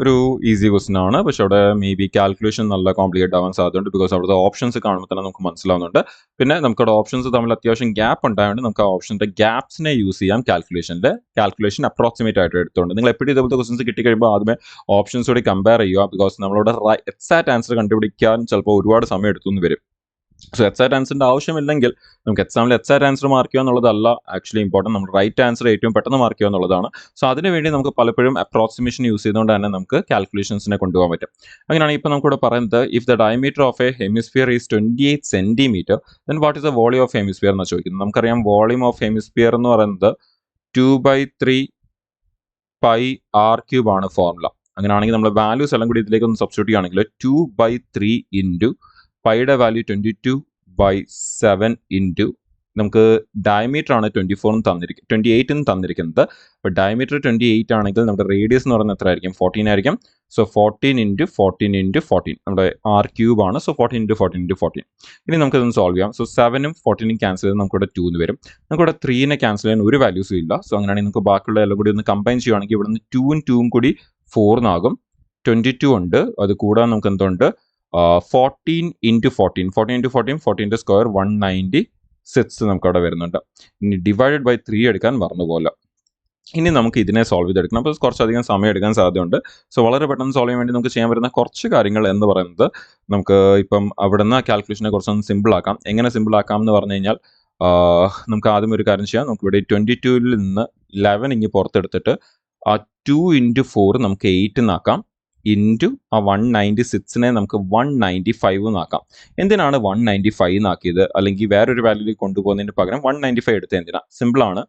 ഒരു easy question ആണ്. പക്ഷെ അവിടെ മേ ബി കാൽക്കുലേഷൻ നല്ല കോംപ്ലിക്കേറ്റ് ആവാൻ സാധ്യതയുണ്ട്. ബിക്കോസ് അവിടുത്തെ ഓപ്ഷൻസ് കാണുമ്പോൾ തന്നെ നമുക്ക് മനസ്സിലാവുന്നുണ്ട്. പിന്നെ നമുക്കവിടെ ഓപ്ഷൻസ് തമ്മിൽ അത്യാവശ്യം ഗ്യാപ്പ് ഉണ്ടായതുകൊണ്ട് നമുക്ക് ആ ഓപ്ഷൻ്റെ ഗ്യാപ്സിനെ യൂസ് ചെയ്യാം കാൽക്കുലേഷനിൽ. കാൽക്കുലേഷൻ അപ്രോക്സിമേറ്റ് ആയിട്ട് എടുത്തുകൊണ്ട് നിങ്ങൾ എപ്പോഴും ഇതുപോലത്തെ ക്വസ്റ്റൻസ് കിട്ടിക്കഴിയുമ്പോൾ ആദ്യമേ ഓപ്ഷൻസ് കൂടി കമ്പയർ ചെയ്യുക. ബിക്കോസ് നമ്മളോട് എക്സാക്ട് ആൻസർ കണ്ടുപിടിക്കാൻ ചിലപ്പോൾ ഒരുപാട് സമയം എടുത്തുനിന്ന് വരും. സോ എക്സാക്ട് ആൻസറിന്റെ ആവശ്യമില്ലെങ്കിൽ നമുക്ക് എക്സാമിൽ എക്സാക്ട് ആൻസർ മാർക്ക് ചെയ്യുക എന്നുള്ളതല്ല ആക്ച്വലി ഇമ്പോർട്ടൻറ്റ്. നമ്മൾ റൈറ്റ് ആൻസർ ഏറ്റവും പെട്ടെന്ന് മാർക്ക് ചെയ്യുക എന്നുള്ളതാണ്. സോ അതിനുവേണ്ടി നമുക്ക് പലപ്പോഴും അപ്രോക്സിമേഷൻ യൂസ് ചെയ്തുകൊണ്ട് തന്നെ നമുക്ക് കാൽക്കുലേഷൻസിനെ കൊണ്ടുപോകാൻ പറ്റും. അങ്ങനെയാണെങ്കിൽ ഇപ്പോൾ നമുക്കിവിടെ പറയുന്നത് if the diameter of A hemisphere is 28 centimetre then what is the volume of hemisphere എന്ന് ചോദിക്കുന്നത്. നമുക്കറിയാം വോളിയം ഓഫ് ഹെമിസ്ഫിയർ എന്ന് പറയുന്നത് 2/3 പൈ ആർ ക്യൂബ് ആണ് ഫോർമുല. അങ്ങനെയാണെങ്കിൽ നമ്മൾ വാല്യൂസ് എല്ലാം കൂടി ഇതിലേക്ക് ഒന്ന് സബ്സ്റ്റിറ്റ്യൂട്ട് ചെയ്യുകയാണെങ്കിൽ 2/3 ഇൻറ്റു പൈയുടെ വാല്യൂ 22/7 ഇൻറ്റു നമുക്ക് ഡയമീറ്റർ ആണ് 28 തന്നിരിക്കുന്നത്. അപ്പോൾ ഡയമീറ്റർ 28 ആണെങ്കിൽ നമ്മുടെ റേഡിയസ് എന്ന് പറയുന്നത് എത്ര ആയിരിക്കും? 14 ആയിരിക്കും. സോ 14 ഇൻറ്റു 14 ഇൻറ്റു 14 നമ്മുടെ ആർ ക്യൂബ് ആണ്. So 14 into 14 into 14. ഇനി നമുക്കിതൊന്ന് സോൾവ് ചെയ്യാം. സോ 7ഉം 14ഉം ക്യാൻസൽ ചെയ്ത് നമുക്കിവിടെ 2 എന്ന് വരും. നമുക്കിവിടെ 3നെ ക്യാൻസൽ ചെയ്യാൻ ഒരു വാല്യൂസും ഇല്ല. സോ അങ്ങനെയാണെങ്കിൽ നമുക്ക് ബാക്കിയുള്ള എല്ലാം കൂടി ഒന്ന് കമ്പൈൻ ചെയ്യുകയാണെങ്കിൽ ഇവിടുന്ന് 2ഉം 2ഉം കൂടി 4 എന്നാകും. 22 ഉണ്ട്. അത് കൂടാതെ നമുക്ക് എന്തുണ്ട്? 14 ഇൻറ്റു 14 ഇൻറ്റു 14 14ൻ്റെ സ്ക്വയർ 196 നമുക്ക് അവിടെ വരുന്നുണ്ട്. ഇനി ഡിവൈഡഡ് ബൈ 3 എടുക്കാൻ മറന്നുപോലെ. ഇനി നമുക്ക് ഇതിനെ സോൾവ് ചെയ്തെടുക്കണം. അപ്പോൾ കുറച്ചധികം സമയം എടുക്കാൻ സാധ്യതയുണ്ട്. സോ വളരെ പെട്ടെന്ന് സോൾവ് ചെയ്യാൻ വേണ്ടി നമുക്ക് ചെയ്യാൻ പറ്റുന്ന കുറച്ച് കാര്യങ്ങൾ എന്ന് പറയുന്നത് നമുക്ക് ഇപ്പം അവിടെ നിന്ന് കാൽക്കുലേഷനെ കുറച്ചൊന്ന് സിമ്പിൾ ആക്കാം. എങ്ങനെ സിമ്പിൾ ആക്കാം എന്ന് പറഞ്ഞു കഴിഞ്ഞാൽ നമുക്ക് ആദ്യം ഒരു കാര്യം ചെയ്യാം. നമുക്കിവിടെ 22ൽ നിന്ന് 11 ഇങ്ങ് പുറത്തെടുത്തിട്ട് ആ 2 ഇൻറ്റു 4 നമുക്ക് 8 എന്നാക്കാം. ഇൻറ്റു ആ 196നെ നമുക്ക് 195 എന്നാക്കാം. എന്തിനാണ് 195 എന്നാക്കിയത്? അല്ലെങ്കിൽ വേറൊരു വാല്യൂലേക്ക് കൊണ്ടുപോകുന്നതിന് പകരം 195 എടുത്തത് എന്തിനാ? സിമ്പിളാണ്.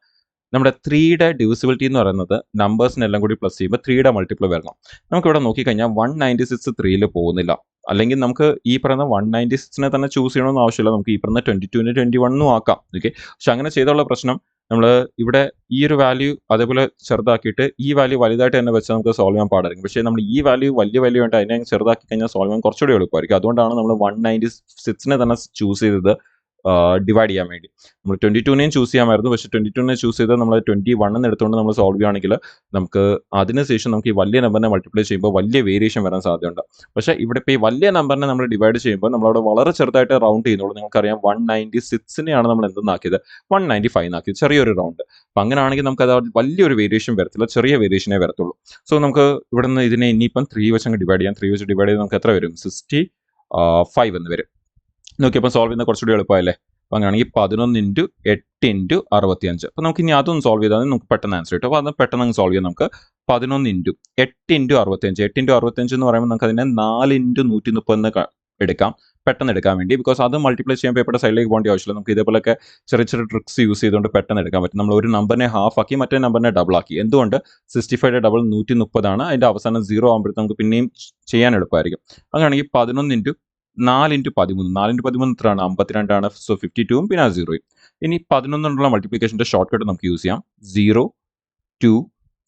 നമ്മുടെ 3യുടെ ഡിവിസിബിലിറ്റി എന്ന് പറയുന്നത് നമ്പേഴ്സിനെല്ലാം കൂടി പ്ലസ് ചെയ്യുമ്പോൾ 3യുടെ മൾട്ടിപ്പിൾ വരണം. നമുക്കിവിടെ നോക്കിക്കഴിഞ്ഞാൽ 196 3ൽ പോകുന്നില്ല. അല്ലെങ്കിൽ നമുക്ക് ഈ പറയുന്ന 196നെ തന്നെ ചൂസ് ചെയ്യണമെന്ന് ആവശ്യമില്ല. നമുക്ക് ഈ പറയുന്ന 22നെ 21 ആക്കാം. ഓക്കെ, പക്ഷെ അങ്ങനെ ചെയ്തുള്ള പ്രശ്നം നമ്മൾ ഇവിടെ ഈ ഒരു വാല്യൂ അതേപോലെ ചെറുതാക്കിയിട്ട് ഈ വാല്യൂ വലുതായിട്ട് തന്നെ വെച്ചാൽ നമുക്ക് സോൾവ് ചെയ്യാൻ പാടായിരിക്കും. പക്ഷേ നമ്മൾ ഈ വാല്യൂ വലിയ വാല്യൂ വേണ്ട അതിനെ ചെറുതാക്കി കഴിഞ്ഞാൽ സോൾവ് ചെയ്യാൻ കുറച്ചുകൂടി എളുപ്പമായിരിക്കും. അതുകൊണ്ടാണ് നമ്മൾ 196നെ തന്നെ ചൂസ് ചെയ്തത് ഡിവൈഡ് ചെയ്യാൻ വേണ്ടി. നമ്മൾ 22നെയും ചൂസ് ചെയ്യാമായിരുന്നു. പക്ഷേ 22നെ ചൂസ് ചെയ്ത് നമ്മൾ 21 എടുത്തുകൊണ്ട് നമ്മൾ സോൾവ് ചെയ്യുകയാണെങ്കിൽ നമുക്ക് അതിനുശേഷം നമുക്ക് ഈ വലിയ നമ്പറിനെ മൾട്ടിപ്ലൈ ചെയ്യുമ്പോൾ വലിയ വേരിയേഷൻ വരാൻ സാധ്യതയുണ്ട്. പക്ഷേ ഇവിടെ ഇപ്പോൾ ഈ വലിയ നമ്പറിനെ നമ്മൾ ഡിവൈഡ് ചെയ്യുമ്പോൾ നമ്മളവിടെ വളരെ ചെറുതായിട്ട് റൗണ്ട് ചെയ്യുന്നുള്ളൂ. നിങ്ങൾക്കറിയാം 196നെയാണ് നമ്മൾ എന്തെന്നാക്കിയത്? 195 എന്നാക്കിയത്. ചെറിയൊരു റൗണ്ട്. അപ്പം അങ്ങനെയാണെങ്കിൽ നമുക്ക് അത് വലിയൊരു വേരിയേഷൻ വരത്തില്ല, ചെറിയ വേരിയേഷനേ വരത്തുള്ളൂ. സോ നമുക്ക് ഇവിടെ നിന്ന് ഇതിനെ ഇനിയിപ്പം 3 വെച്ച് അങ്ങ് ഡിവൈഡ് ചെയ്യാം. 3 വെച്ച് ഡിവൈഡ് ചെയ്ത് നമുക്ക് എത്ര വരും? 65 എന്ന് വരും. നോക്കിയപ്പോൾ സോൾവ് ചെയ്യുന്നത് കുറച്ചുകൂടി എളുപ്പമല്ലേ? അപ്പോൾ അങ്ങനെയാണെങ്കിൽ 11 ഇൻറ്റു 8 ഇൻറ്റു 65. അപ്പോൾ നമുക്ക് ഇനി അതൊന്ന് സോൾവ് ചെയ്താൽ നമുക്ക് പെട്ടെന്ന് ആൻസർ കിട്ടും. അപ്പോൾ അത് പെട്ടെന്ന് അങ്ങ് സോൾവ് ചെയ്യാം. നമുക്ക് 11 ഇൻറ്റു 8 ഇൻറ്റു 65. 8 ഇൻറ്റു 65 എന്ന് പറയുമ്പോൾ നമുക്ക് അതിനെ 4 ഇൻറ്റു 130 എടുക്കാം, പെട്ടെന്ന് എടുക്കാൻ വേണ്ടി. ബിക്കോസ് അത് മൾട്ടിപ്ലൈ ചെയ്യാൻ പേപ്പറുടെ സൈഡിലേക്ക് പോകേണ്ട ആവശ്യമില്ല. നമുക്ക് ഇതേപോലെയൊക്കെ ചെറിയ ചെറിയ ട്രിക്സ് യൂസ് ചെയ്തുകൊണ്ട് പെട്ടെന്ന് എടുക്കാൻ പറ്റും. നമ്മൾ ഒരു നമ്പറിനെ ഹാഫ് ആക്കി മറ്റേ നമ്പറിനെ ഡബിൾ ആക്കി. എന്തുകൊണ്ട്? 65യുടെ ഡബിൾ 130 ആണ്. അതിൻ്റെ അവസാനം 0 ആകുമ്പോഴത്തേക്ക് നമുക്ക് പിന്നെയും ചെയ്യാൻ എളുപ്പമായിരിക്കും. അങ്ങനെയാണെങ്കിൽ 11 ഇൻറ്റു 4 ഇൻറ്റു 13. 4 ഇൻറ്റു 13 എത്രയാണ്? 52 ആണ്. സോ 52ഉം പിന്നെ ആ 0യും. ഇനി 11 മൾട്ടിപ്ലിക്കേഷൻ്റെ ഷോർട്ട് കട്ട് നമുക്ക് യൂസ് ചെയ്യാം. 0, 2,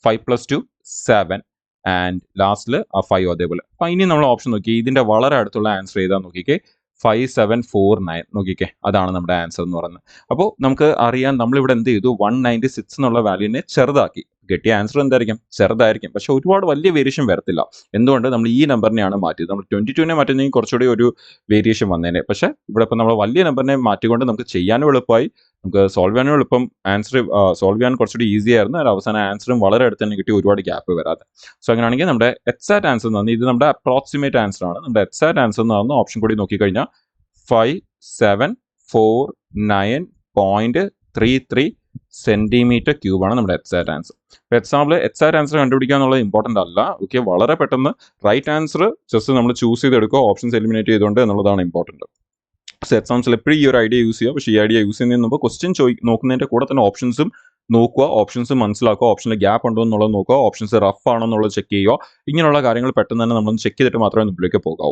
5 + 2 7 ആൻഡ് ലാസ്റ്റിൽ ആ 5 അതേപോലെ. അപ്പോൾ ഇനി നമ്മൾ ഓപ്ഷൻ നോക്കി ഇതിൻ്റെ വളരെ അടുത്തുള്ള ആൻസർ ചെയ്താൽ നോക്കിക്കേ 5749. നോക്കിക്കേ, അതാണ് നമ്മുടെ ആൻസർ എന്ന് പറയുന്നത്. അപ്പോൾ നമുക്ക് അറിയാം നമ്മളിവിടെ എന്ത് ചെയ്തു? 196 എന്നുള്ള വാല്യൂവിനെ ചെറുതാക്കി. കിട്ടിയ ആൻസർ എന്തായിരിക്കും? ചെറുതായിരിക്കും. പക്ഷെ ഒരുപാട് വലിയ വേരിയേഷൻ വരത്തില്ല. എന്തുകൊണ്ട്? നമ്മൾ ഈ നമ്പറിനെയാണ് മാറ്റിയത്. നമ്മൾ 22നെ മാറ്റുന്നെങ്കിൽ കുറച്ചുകൂടി ഒരു വേരിയേഷൻ വന്നേനെ. പക്ഷേ ഇവിടെ ഇപ്പോൾ നമ്മൾ വലിയ നമ്പറിനെ മാറ്റിക്കൊണ്ട് നമുക്ക് ചെയ്യാനും എളുപ്പമായി, നമുക്ക് സോൾവ് ചെയ്യാനും എളുപ്പം. ആൻസർ സോൾവ് ചെയ്യാൻ കുറച്ചുകൂടി ഈസി ആയിരുന്നു. അതിൽ അവസാനം ആൻസറും വളരെ അടുത്ത് തന്നെ കിട്ടി, ഒരുപാട് ഗ്യാപ്പ് വരാതെ. സോ അങ്ങനെയാണെങ്കിൽ നമ്മുടെ എക്സാക്ട് ആൻസർ എന്ന് പറഞ്ഞാൽ ഇത് നമ്മുടെ അപ്രോക്സിമേറ്റ് ആൻസർ ആണ്. നമ്മുടെ എക്സാക്ട് ആൻസർ എന്ന് പറഞ്ഞാൽ ഓപ്ഷൻ കൂടി നോക്കിക്കഴിഞ്ഞാൽ 5749.33 സെന്റിമീറ്റർ ക്യൂബാണ് നമ്മുടെ എക്സാക്ട് ആൻസർ. ഇപ്പോൾ എക്സാമ്പിൾ എക്സാക്ട് ആൻസർ കണ്ടുപിടിക്കുക എന്നുള്ളത് ഇമ്പോർട്ടൻ്റ് അല്ല. ഓക്കെ, വളരെ പെട്ടെന്ന് റൈറ്റ് ആൻസർ ജസ്റ്റ് നമ്മൾ ചൂസ് ചെയ്തെടുക്കുക, ഓപ്ഷൻസ് എലിമിനേറ്റ് ചെയ്തുകൊണ്ട് എന്നുള്ളതാണ് ഇമ്പോർട്ടൻറ്റ്. സോ എക്സാംസിൽ എപ്പോഴും ഈ ഒരു ഐഡിയ യൂസ് ചെയ്യുക. പക്ഷേ ഈ ഐഡിയ യൂസ് ചെയ്യുന്നതിന് മുമ്പ് ക്വസ്റ്റ്യൻ നോക്കുന്നതിൻ്റെ കൂടെ തന്നെ ഓപ്ഷൻസും നോക്കുക, ഓപ്ഷൻസ് മനസ്സിലാക്കുക, ഓപ്ഷനിൽ ഗ്യാപ്പ് ഉണ്ടോ എന്നുള്ളത് നോക്കുക, ഓപ്ഷൻസ് റഫ് ആണോ എന്നുള്ളത് ചെക്ക് ചെയ്യുക. ഇങ്ങനെയുള്ള കാര്യങ്ങൾ പെട്ടെന്ന് തന്നെ നമ്മളൊന്ന് ചെക്ക് ചെയ്തിട്ട് മാത്രമേ മുമ്പിലേക്ക് പോകാവൂ.